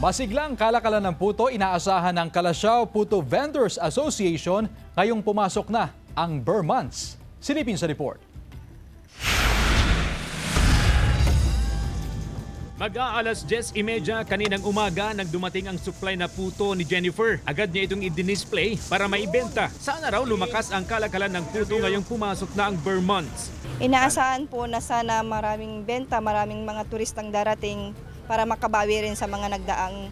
Masiglang kalakalan ng puto, inaasahan ng Calasiao Puto Vendors Association ngayong pumasok na ang Burr Months. Silipin sa report. Mag-aalas 10:30 kaninang umaga nang dumating ang supply na puto ni Jennifer. Agad niya itong i-display para maibenta. Sana raw lumakas ang kalakalan ng puto ngayong pumasok na ang Burr Months. Inaasahan po na sana maraming benta, maraming mga turistang darating para makabawi rin sa mga nagdaang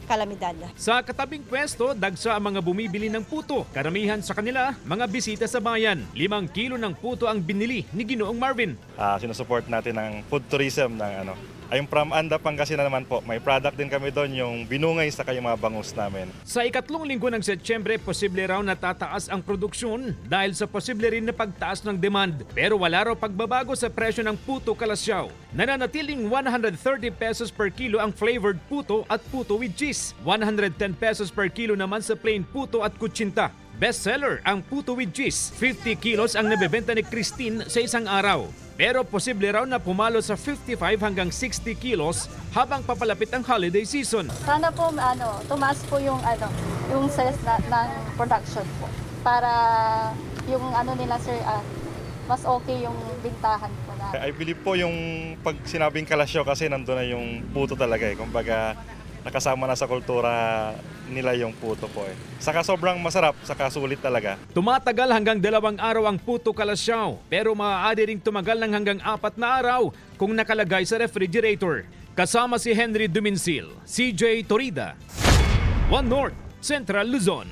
kalamidad. Sa katabing pwesto, dagsa ang mga bumibili ng puto. Karamihan sa kanila, mga bisita sa bayan. 5 kilo ng puto ang binili ni Ginoong Marvin. Sinusupport natin ng food tourism ng Ayun from Anda, Pangasinan naman po. May product din kami doon, yung binungay sa yung mga bangus namin. Sa ikatlong linggo ng Setyembre, posible raw na tataas ang produksyon dahil sa posible rin na pagtaas ng demand. Pero wala raw pagbabago sa presyo ng puto Calasiao. Nananatiling 130 pesos per kilo ang flavored puto at puto with cheese. 110 pesos per kilo naman sa plain puto at kutsinta. Bestseller ang puto with cheese. 50 kilos ang nabebenta ni Christine sa isang araw. Pero posible raw na pumalo sa 55 hanggang 60 kilos habang papalapit ang holiday season. Sana po tumaas po yung sales ng production po para yung nila sir mas okay yung bintahan po na. I believe po yung pag sinabing Calasiao kasi nandun na yung puto talaga Kumbaga nakasama na sa kultura nila yung puto po Saka sobrang masarap, saka sulit talaga. Tumatagal hanggang 2 araw ang puto Calasiao, pero maaari ring tumagal ng hanggang 4 na araw kung nakalagay sa refrigerator. Kasama si Henry Duminsil, CJ Torida, One North, Central Luzon.